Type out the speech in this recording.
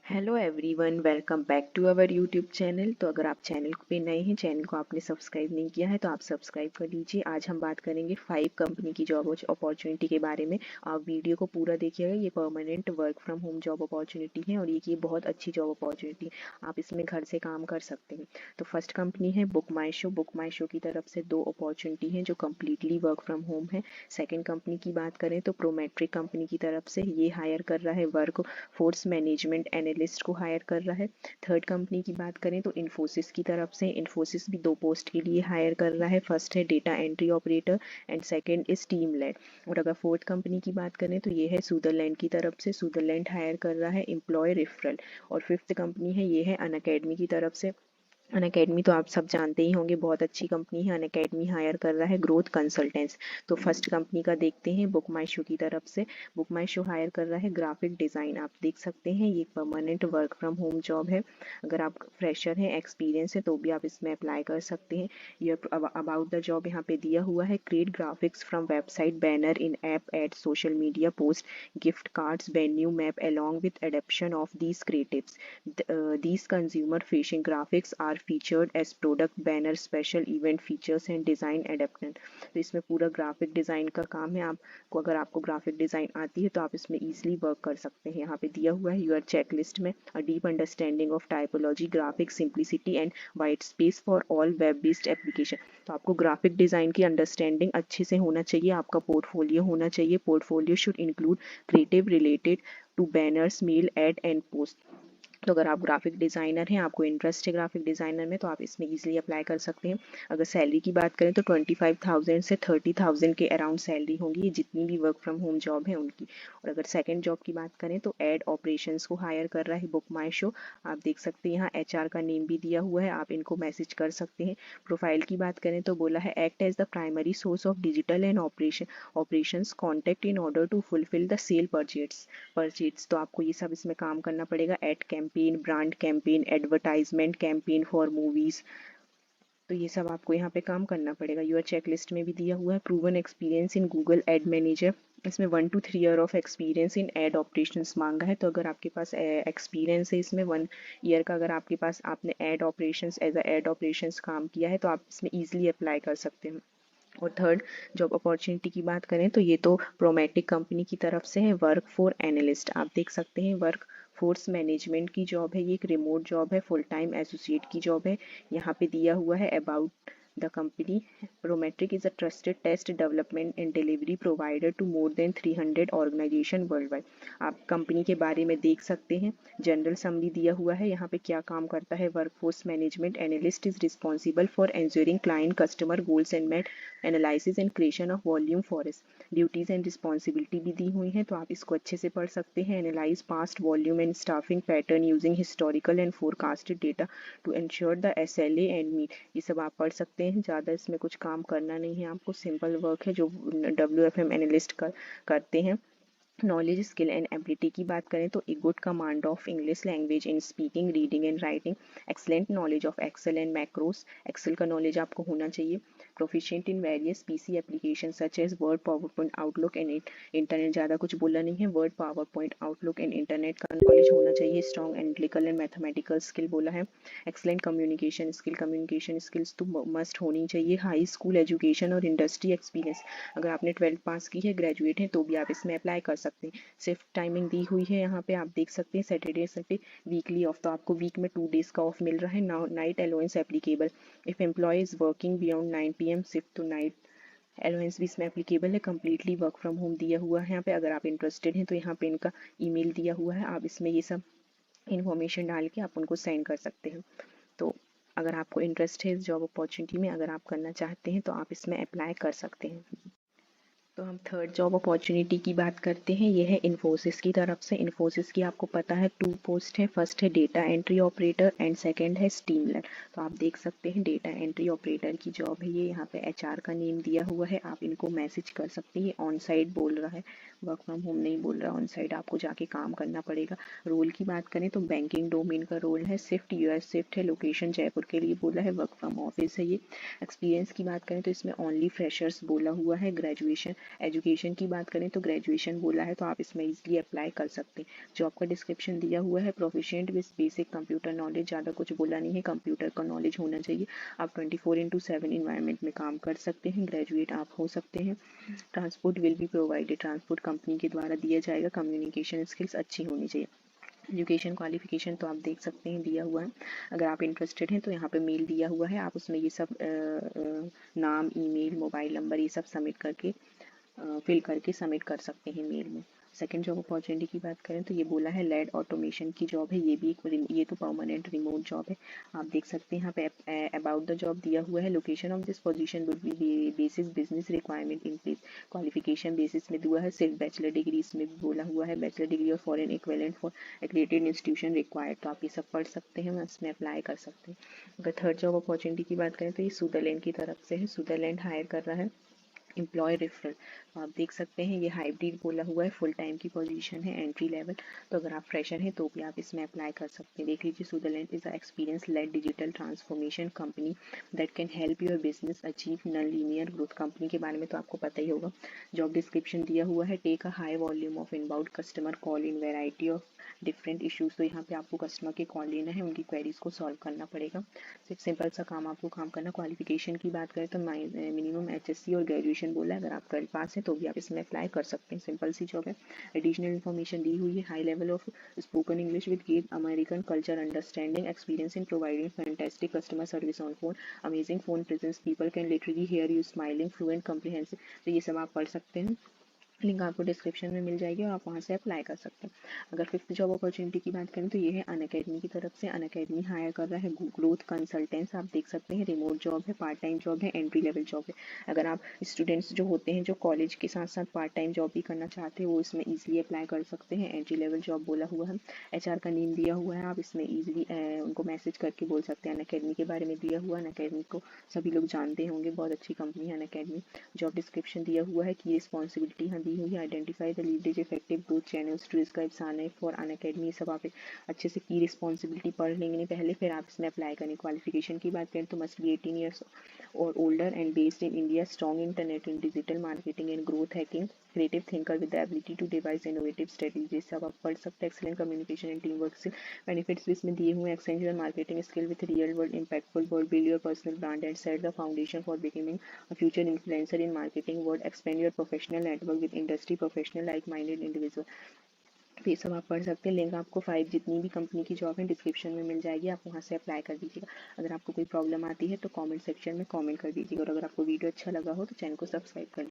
Hello everyone, welcome back to our YouTube channel. तो अगर आप चैनल पे नए हैं, चैनल को आपने सब्सक्राइब नहीं किया है तो आप सब्सक्राइब कर लीजिए। आज हम बात करेंगे 5 कंपनी की जॉब अपॉर्चुनिटी के बारे में। आप वीडियो को पूरा देखिएगा। ये permanent work from home job opportunity है और ये बहुत अच्छी जॉब अपॉर्चुनिटी, आप इसमें घर से काम कर सकते हैं। तो फर्स्ट कंपनी है बुक माई शो। बुक माई शो की तरफ से 2 अपॉर्चुनिटी हैं जो कम्प्लीटली वर्क फ्रॉम होम है। सेकेंड कंपनी की बात करें तो प्रोमेट्रिक कंपनी की तरफ से ये हायर कर रहा है वर्क फोर्स मैनेजमेंट एनालिस्ट को हायर कर रहा है। थर्ड कंपनी की बात करें तो इन्फोसिस की तरफ से, इन्फोसिस भी 2 पोस्ट के लिए हायर कर रहा है। फर्स्ट है data entry operator and second is team lead. और अगर फोर्थ कंपनी की बात करें तो ये है सुदरलैंड की तरफ से, सुदरलैंड हायर कर रहा है एम्प्लॉय रेफरल। और फिफ्थ कंपनी है, ये है अनअकैडमी की तरफ से। अनअकैडमी तो आप सब जानते ही होंगे, बहुत अच्छी कंपनी है। अनअकैडमी हायर कर रहा है ग्रोथ कंसल्टेंट्स। तो फर्स्ट कंपनी का देखते हैं बुक माई शो की तरफ से। बुक माई शो हायर कर रहा है ग्राफिक डिज़ाइन। आप देख सकते हैं ये permanent work from home job है। अगर आप फ्रेशर हैं, एक्सपीरियंस है तो भी आप इसमें अप्लाई कर सकते हैं। ये अबाउट द जॉब यहाँ पे दिया हुआ है। Create graphics from website, banner, in app ad, social media post, gift cards, venue map along with adaptation of these creatives. These consumer facing graphics are featured as product banner, special event features and design adaptation. तो इसमें पूरा graphic design का काम है। आपको अगर आपको graphic design आती है तो आप इसमें इजीली वर्क कर सकते हैं। यहाँ पे दिया हुआ है यूर चेकलिस्ट में a deep understanding of typology, graphic simplicity and white space for all web based application. तो आपको ग्राफिक डिज़ाइन की अंडरस्टैंडिंग अच्छे से होना चाहिए। आपका पोर्टफोलियो होना चाहिए। Portfolio should include creative related to banners, mail, ad and post. तो अगर आप ग्राफिक डिज़ाइनर हैं, आपको इंटरेस्ट है ग्राफिक डिज़ाइनर में, तो आप इसमें इजीली अप्लाई कर सकते हैं। अगर सैलरी की बात करें तो 25,000 से 30,000 के अराउंड सैलरी होगी, ये जितनी भी वर्क फ्रॉम होम जॉब है उनकी। और अगर सेकंड जॉब की बात करें तो एड ऑपरेशंस को हायर कर रहा है बुक माई शो। आप देख सकते हैं यहाँ एचआर का नेम भी दिया हुआ है, आप इनको मैसेज कर सकते हैं। प्रोफाइल की बात करें तो बोला है act as the primary source of digital and operations contact in order to fulfil the sale purchase. तो आपको ये सब इसमें काम करना पड़ेगा। Ad campaign, brand campaign, advertisement campaign for movies, तो ये सब आपको यहाँ पे काम करना पड़ेगा। यूर चेकलिस्ट में भी दिया हुआ है proven experience in Google ad manager. इसमें 1 to 3 year of experience in ad operations मांगा है। तो अगर आपके पास एक्सपीरियंस है इसमें 1 ईयर का, अगर आपके पास आपने ad operations as a ad operations काम किया है तो आप इसमें ईजिली अप्लाई कर सकते हैं। और थर्ड जॉब अपॉर्चुनिटी की बात करें तो ये तो प्रोमेटिक कंपनी की तरफ से है, वर्क फॉर एनालिस्ट। आप देख सकते हैं वर्क फोर्स मैनेजमेंट की जॉब है, ये एक रिमोट जॉब है, फुल टाइम एसोसिएट की जॉब है। यहाँ पे दिया हुआ है about the company. Prometric is a trusted test development and delivery provider to more than 300 organization world wide. आप कंपनी के बारे में देख सकते हैं। जनरल समरी दिया हुआ है यहाँ पे क्या काम करता है। Workforce management analyst is responsible for ensuring client customer goals and met, analysis and creation of volume forecast. Duties and responsibility भी दी हुई हैं तो आप इसको अच्छे से पढ़ सकते हैं। Analyze past volume and staffing pattern using historical and forecasted data to ensure the SLA and meet. ये सब आप पढ़ सकते हैं। ज़्यादा इसमें कुछ काम करना नहीं है, आपको सिंपल वर्क है जो WFM एनालिस्ट करते हैं। नॉलेज, स्किल एंड एबिलिटी की बात करें तो a good command of English language in speaking, reading and writing, excellent knowledge of Excel and macros, Excel का नॉलेज आपको होना चाहिए। Proficient in various PC application such as Word, PowerPoint, Outlook and internet. ज़्यादा कुछ बोला नहीं है, Word, PowerPoint, Outlook and internet का नॉलेज होना चाहिए। Strong analytical and mathematical skill बोला है। Excellent communication skill, communication skills तो मस्ट होनी चाहिए। हाई स्कूल एजुकेशन और इंडस्ट्री एक्सपीरियंस, अगर आपने 12th पास की है, ग्रेजुएट हैं, तो भी आप इसमें अप्लाई कर सकते हैं। शिफ्ट टाइमिंग दी हुई है यहाँ पे, आप देख सकते हैं सैटरडे संडे वीकली ऑफ, तो आपको वीक में 2 डेज का ऑफ मिल रहा है। Night allowance applicable if employee is working beyond 9 PM shift तो नाइट अलाउंस भी इसमें एप्लीकेबल है। कम्प्लीटली वर्क फ्रॉम होम दिया हुआ है यहाँ पे। अगर आप इंटरेस्टेड हैं तो यहाँ पे इनका ईमेल दिया हुआ है, आप इसमें ये सब इन्फॉर्मेशन डाल के आप उनको सेंड कर सकते हैं। तो अगर आपको इंटरेस्ट है इस जॉब अपॉर्चुनिटी में, अगर आप करना चाहते हैं तो आप इसमें अप्लाई कर सकते हैं। तो हम थर्ड जॉब अपॉर्चुनिटी की बात करते हैं। यह है इन्फोसिस की तरफ से। इन्फोसिस की आपको पता है 2 पोस्ट है, फर्स्ट है data entry operator and second है स्टीमलर। तो आप देख सकते हैं डेटा एंट्री ऑपरेटर की जॉब है ये। यहाँ पे HR का नेम दिया हुआ है, आप इनको मैसेज कर सकते हैं। ऑन साइड बोल रहा है, वर्क फ्रॉम होम नहीं बोल रहा, ऑन साइड आपको जाके काम करना पड़ेगा। रोल की बात करें तो बैंकिंग डोमेन का रोल है। शिफ्ट US शिफ्ट है, लोकेशन जयपुर के लिए बोला है, वर्क फ्रॉम ऑफिस है ये। एक्सपीरियंस की बात करें तो इसमें ओनली फ्रेशर्स बोला हुआ है। ग्रेजुएशन एजुकेशन की बात करें तो ग्रेजुएशन बोला है, तो आप इसमें इजीली अप्लाई कर सकते हैं। जॉब का डिस्क्रिप्शन दिया हुआ है, proficient with basic computer knowledge, ज़्यादा कुछ बोला नहीं है, कंप्यूटर का नॉलेज होना चाहिए। आप 24/7 इन्वायरमेंट में काम कर सकते हैं, ग्रेजुएट आप हो सकते हैं। Transport will be provided, transport company के द्वारा दिया जाएगा। कम्युनिकेशन स्किल्स अच्छी होनी चाहिए। एजुकेशन क्वालिफिकेशन तो आप देख सकते हैं दिया हुआ है। अगर आप इंटरेस्टेड हैं तो यहाँ पे मेल दिया हुआ है, आप उसमें ये सब नाम, ईमेल, मोबाइल नंबर ये सब सबमिट करके फिल करके सबमिट कर सकते हैं मेल में। सेकंड जॉब अपॉर्चुनिटी की बात करें तो ये बोला है लैड ऑटोमेशन की जॉब है, ये भी ये तो परमानेंट रिमोट जॉब है। आप देख सकते हैं यहाँ पे अबाउट द जॉब दिया हुआ है। Location of this position would be basis business requirement in place, qualification basis में दिया है, सिर्फ बैचलर डिग्री इसमें भी बोला हुआ है, बैचलर डिग्री और foreign equivalent for accredited institution required, तो आप ये सब पढ़ सकते हैं, इसमें अप्लाई कर सकते हैं। अगर थर्ड जॉब अपॉर्चुनिटी की बात करें तो ये सुदरलैंड की तरफ से है, सुदरलैंड हायर कर रहा है एम्प्लॉय रेफरल। तो आप देख सकते हैं ये हाइब्रिड बोला हुआ है, फुल टाइम की पोजीशन है, एंट्री लेवल। तो अगर आप फ्रेशर हैं तो भी आप इसमें अप्लाई कर सकते हैं। देख लीजिए, Sutherland is a experience led digital transformation company that can help your business achieve non linear growth. Company के बारे में तो आपको पता ही होगा। जॉब डिस्क्रिप्शन दिया हुआ है, take a high volume of inbound customer call in variety of different issues. तो यहाँ पे आपको कस्टमर के कॉल लेना है, उनकी क्वेरीज को सॉल्व करना पड़ेगा। सिंपल सा काम आपको काम करना। क्वालिफिकेशन की बात करें तो मिनिमम एचएससी और ग्रेजुएशन बोला है, अगर आप 12 पास हैं तो भी आप इसमें अप्लाई कर सकते हैं, सिंपल सी जॉब है। एडिशनल इन्फॉर्मेशन दी हुई है, high level of spoken English with great American culture understanding, experience in providing fantastic customer service on phone, amazing phone presence, people can literally hear you smiling, fluent comprehensive. तो ये सब आप पढ़ सकते हैं, लिंक आपको डिस्क्रिप्शन में मिल जाएगी और आप वहाँ से अप्लाई कर सकते हैं। अगर फिफ्थ जॉब अपॉर्चुनिटी की बात करें तो ये है अनअकैडमी की तरफ से। अनअकैडमी हायर कर रहा है ग्रोथ कंसल्टेंट्स, आप देख सकते हैं, रिमोट जॉब है, पार्ट टाइम जॉब है, एंट्री लेवल जॉब है। अगर आप स्टूडेंट्स जो होते हैं जो कॉलेज के साथ साथ पार्ट टाइम जॉब भी करना चाहते हैं वो इसमें ईजिली अप्लाई कर सकते हैं। एंट्री लेवल जॉब बोला हुआ है, एचआर का नेम दिया हुआ है, आप इसमें ईजिली उनको मैसेज करके बोल सकते हैं। अनअकैडमी के बारे में दिया हुआ है, अनअकैडमी को सभी लोग जानते होंगे, बहुत अच्छी कंपनी है अनअकैडमी। जॉब डिस्क्रिप्शन दिया हुआ है, की रिस्पॉन्सिबिलिटी यहाँ दी हुई है, identify the leverage effective growth channels to describe sane for Unacademy. सब आप अच्छे से की रिस्पॉन्सिबिलिटी पढ़ लेंगे पहले, फिर आप इसमें अप्लाई करें। क्वालिफिकेशन की बात करें तो must be 18 years or older and based in India, strong internet in digital marketing and growth hacking, creative thinker with the ability to devise innovative strategies. सब आप पढ़ सकते हैं। Excellent communication and team work skill, benefits इसमें दिए हुए हैं, extension marketing skill with real world impactful word, build your personal brand and set the foundation for becoming a future influencer in marketing world, expand your professional network with industry professional like minded individual। तो ये सब आप पढ़ सकते हैं। Link आपको 5 जितनी भी कंपनी की जॉब है डिस्क्रिप्शन में मिल जाएगी, आप वहाँ से अप्लाई कर दीजिएगा। अगर आपको कोई प्रॉब्लम आती है तो कमेंट सेक्शन में कमेंट कर दीजिएगा, और अगर आपको वीडियो अच्छा लगा हो तो चैनल को सब्सक्राइब कर